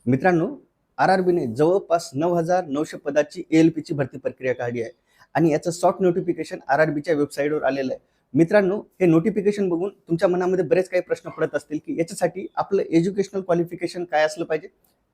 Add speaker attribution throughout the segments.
Speaker 1: मित्रांनो, आर-आर-बीने जवळपास 9,900 पदाची ALPची भरती प्रक्रिया काढली आहे आणि याचं शॉर्ट नोटिफिकेशन आर-आर-बीच्या वेबसाईटवर आलेलं आहे. मित्रांनो, हे नोटिफिकेशन बघून तुमच्या मनामध्ये बरेच काही प्रश्न पडत असतील की याच्यासाठी आपलं एज्युकेशनल क्वालिफिकेशन काय असलं पाहिजे,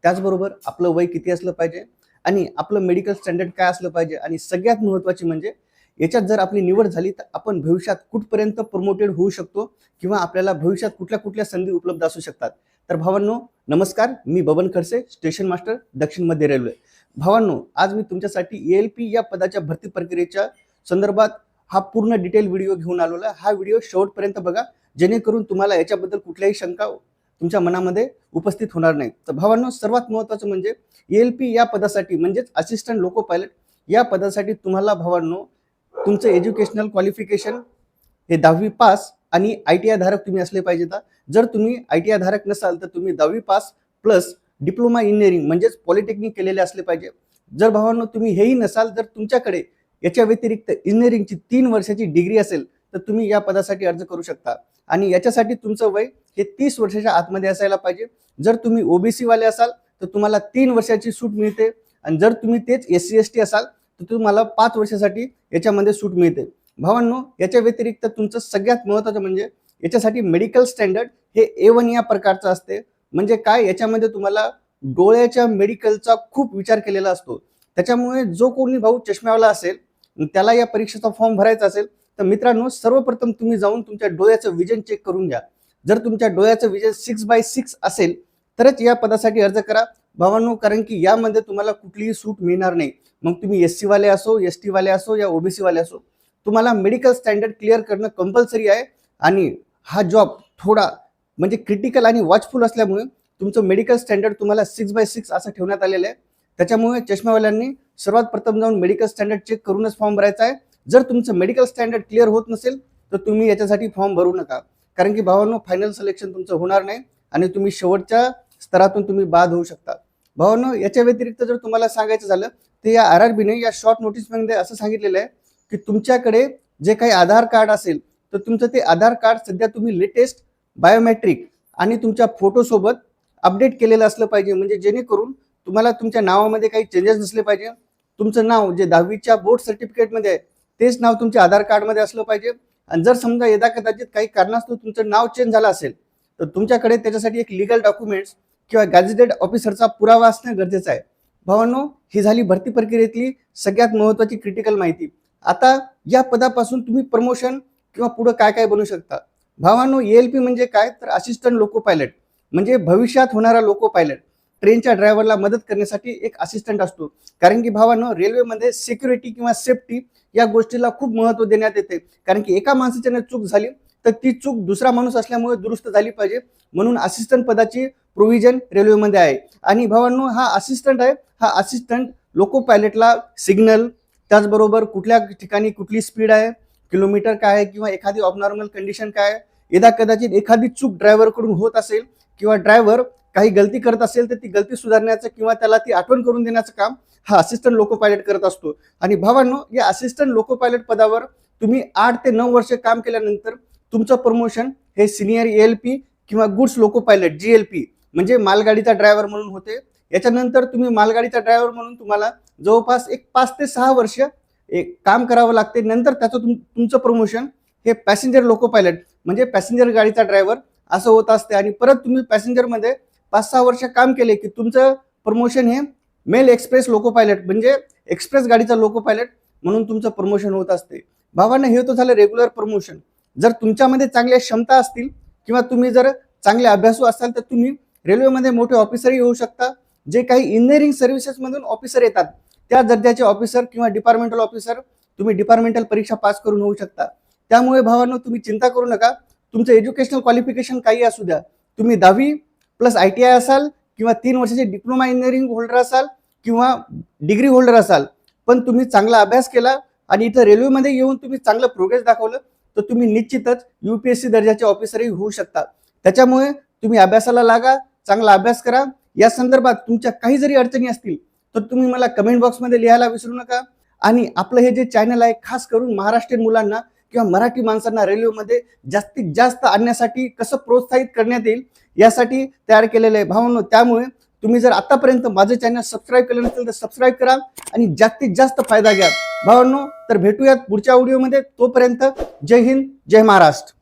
Speaker 1: त्याचबरोबर आपलं वय किती असलं पाहिजे आणि आपलं मेडिकल स्टँडर्ड काय असलं पाहिजे आणि सगळ्यात महत्त्वाची म्हणजे याच्यात जर आपली निवड झाली तर आपण भविष्यात कुठपर्यंत प्रमोटेड होऊ शकतो किंवा आपल्याला भविष्यात कुठल्या कुठल्या संधी उपलब्ध असू शकतात. तर भावांनो, नमस्कार. मी बबन खडसे, स्टेशन मास्टर, दक्षिण मध्य रेल्वे. भावांनो, आज मी तुमच्यासाठी ALP या पदाच्या भरती प्रक्रियेच्या संदर्भात हा पूर्ण डिटेल व्हिडिओ घेऊन आलेलो आहे. हा व्हिडिओ शेवटपर्यंत बघा, जेणेकरून तुम्हाला याच्याबद्दल कुठल्याही शंका तुमच्या मनामध्ये उपस्थित होणार नाही. तर भावांनो, सर्वात महत्त्वाचं म्हणजे ALP या पदासाठी म्हणजेच असिस्टंट लोको पायलट या पदासाठी तुम्हाला भावांनो तुमचं एज्युकेशनल क्वालिफिकेशन हे 10वी पास आणि ITI धारक तुम्ही असले पाहिजेत. जर तुम्ही ITI धारक नसाल तर तुम्ही 10वी पास प्लस डिप्लोमा इंजिनिअरिंग म्हणजेच पॉलिटेक्निक केलेले असले पाहिजे. जर भावांनो तुम्ही हेही नसाल, जर तुमच्याकडे याच्या व्यतिरिक्त इंजिनिअरिंगची 3 वर्षाची डिग्री असेल तर तुम्ही या पदासाठी अर्ज करू शकता आणि याच्यासाठी तुमचं वय हे 30 वर्षाच्या आतमध्ये असायला पाहिजे. जर तुम्ही OBC वाले असाल तर तुम्हाला 3 वर्षाची सूट मिळते आणि जर तुम्ही तेच SC ST असाल तर तुम्हाला 5 वर्षासाठी याच्यामध्ये सूट मिळते. भावांनो, याच्या व्यतिरिक्त तुमचं सगळ्यात महत्त्वाचं म्हणजे याच्यासाठी मेडिकल स्टँडर्ड हे A1 या प्रकारचं असते. म्हणजे काय, याच्यामध्ये तुम्हाला डोळ्याच्या मेडिकलचा खूप विचार केलेला असतो. त्याच्यामुळे जो कोणी भाऊ चष्म्यावाला असेल त्याला या परीक्षेचा फॉर्म भरायचा असेल तर मित्रांनो, सर्वप्रथम तुम्ही जाऊन तुमच्या डोळ्याचं विजन चेक करून घ्या. जर तुमच्या डोळ्याचं विजन 6/6 असेल तरच या पदासाठी अर्ज करा भावांनो, कारण की यामध्ये तुम्हाला कुठलीही सूट मिळणार नाही. मग तुम्ही SC वाले असो, ST वाले असो या OBC वाले असो, तुम्हाला मेडिकल स्टँडर्ड क्लिअर करणं कंपल्सरी आहे. आणि हा जॉब थोडा म्हणजे क्रिटिकल आणि वॉचफुल असल्यामुळे तुमचं मेडिकल स्टँडर्ड तुम्हाला 6/6 असं ठेवण्यात आलेलं आहे. त्याच्यामुळे चष्मावाल्यांनी सर्वात प्रथम जाऊन मेडिकल स्टँडर्ड चेक करूनच फॉर्म भरायचा आहे. जर तुमचं मेडिकल स्टँडर्ड क्लिअर होत नसेल तर तुम्ही याच्यासाठी फॉर्म भरू नका, कारण की भावांनो फायनल सिलेक्शन तुमचं होणार नाही आणि तुम्ही शेवटच्या स्तरातून तुम्ही बाद होऊ शकता. भावांनो, याच्या व्यतिरिक्त जर तुम्हाला सांगायचं झालं तर या आर-आर-बीने या शॉर्ट नोटीसमध्ये असं सांगितलेलं आहे की तुमच्याकडे जे काही आधार कार्ड असेल तर तुमचं ते आधार कार्ड सध्या तुम्ही लेटेस्ट बायोमेट्रिक आणि तुमच्या फोटोसोबत अपडेट केलेलं असलं पाहिजे. म्हणजे जेणेकरून तुम्हाला तुमच्या नावामध्ये काही चेंजेस नसले पाहिजे. तुमचं नाव जे 10वीच्या बोर्ड सर्टिफिकेटमध्ये आहे तेच नाव तुमच्या आधार कार्डमध्ये असलं पाहिजे. आणि जर समजा यदा कदाचित काही कारणास्तव तुमचं नाव चेंज झालं असेल तर तुमच्याकडे त्याच्यासाठी एक लीगल डॉक्युमेंट्स किंवा गॅझेटेड ऑफिसरचा पुरावा असणं गरजेचं आहे. भावांनो, ही झाली भरती प्रक्रियेतली सगळ्यात महत्त्वाची क्रिटिकल माहिती. आता या पदापासून तुम्ही प्रमोशन किंवा पुढे काय काय बनू शकता. भावांनो, ALP म्हणजे काय तर असिस्टंट लोको पायलट म्हणजे भविष्यात होणारा लोको पायलट. ट्रेनच्या ड्रायव्हरला मदत करण्यासाठी एक असिस्टंट असतो, कारण की भावांनो रेल्वेमध्ये सिक्युरिटी किंवा सेफ्टी या गोष्टीला खूप महत्त्व देण्यात येते. कारण की एका माणसाच्याने चूक झाली तर ती चूक दुसरा माणूस असल्यामुळे दुरुस्त झाली पाहिजे, म्हणून असिस्टंट पदाची प्रोव्हिजन रेल्वेमध्ये आहे. आणि भावांनो, हा असिस्टंट आहे, हा असिस्टंट लोको पायलटला सिग्नल, त्याचबरोबर कुठल्या ठिकाणी कुठली स्पीड आहे, किलोमीटर काय आहे किंवा एखादी ऑबनॉर्मल कंडिशन काय आहे, यदा कदाचित एखादी चूक ड्रायव्हरकडून होत असेल किंवा ड्रायव्हर काही गलती करत असेल तर ती गलती सुधारण्याचं किंवा त्याला ती आठवण करून देण्याचं काम हा असिस्टंट लोको पायलट करत असतो. आणि भावांनो, या असिस्टंट लोको पायलट पदावर तुम्ही 8 ते 9 वर्ष काम केल्यानंतर तुमचं प्रमोशन हे सिनियर ALP किंवा गुड्स लोको पायलट GLP म्हणजे मालगाडीचा ड्रायव्हर म्हणून होते. याच्यानंतर तुम्ही मालगाडीचा ड्रायव्हर म्हणून तुम्हाला जवळपास एक 5 ते 6 वर्ष एक काम करावं लागते. नंतर त्याचं तुमचं प्रमोशन हे पॅसेंजर लोको पायलट म्हणजे पॅसेंजर गाडीचा ड्रायव्हर असं होत असते. आणि परत तुम्ही पॅसेंजरमध्ये 5-6 वर्ष काम केले की तुमचं प्रमोशन हे मेल एक्सप्रेस लोको पायलट म्हणजे एक्सप्रेस गाडीचा लोको पायलट म्हणून तुमचं प्रमोशन होत असते. भावांना, हे तो झालं रेग्युलर प्रमोशन. जर तुमच्यामध्ये चांगल्या क्षमता असतील किंवा तुम्ही जर चांगले अभ्यासू असाल तर तुम्ही रेल्वेमध्ये मोठे ऑफिसरही होऊ शकता. जे काही इंजिनिअरिंग सर्व्हिसेसमधून ऑफिसर येतात त्या दर्जाचे ऑफिसर किंवा डिपार्टमेंटल ऑफिसर तुम्ही डिपार्टमेंटल परीक्षा पास करून होऊ शकता. त्यामुळे भावांनो, तुम्ही चिंता करू नका. तुमचं एज्युकेशनल क्वालिफिकेशन काही असू द्या, तुम्ही 10वी प्लस ITI असाल किंवा 3 वर्षाचे डिप्लोमा इंजिनिअरिंग होल्डर असाल किंवा डिग्री होल्डर असाल, पण तुम्ही चांगला अभ्यास केला आणि इथं रेल्वेमध्ये येऊन तुम्ही चांगलं प्रोग्रेस दाखवलं तर तुम्ही निश्चितच UPSC दर्जाचे ऑफिसरही होऊ शकता. त्याच्यामुळे तुम्ही अभ्यासाला लागा, चांगला अभ्यास करा. या संदर्भात तुमच्या काही जरी अडचणी असतील तर तुम्ही मला कमेंट बॉक्समध्ये लिहायला विसरू नका. आणि आपलं हे जे चॅनल आहे खास करून महाराष्ट्रीयन मुलांना किंवा मराठी माणसांना रेल्वेमध्ये जास्तीत जास्त आणण्यासाठी कसं प्रोत्साहित करण्यात येईल यासाठी तयार केलेलं आहे. भावांनो, त्यामुळे तुम्ही जर आतापर्यंत माझं चॅनल सबस्क्राईब केलं नसेल तर सबस्क्राईब करा आणि जास्तीत जास्त फायदा घ्या भावांनो. तर भेटूयात पुढच्या व्हिडिओमध्ये. तोपर्यंत जय हिंद, जय महाराष्ट्र.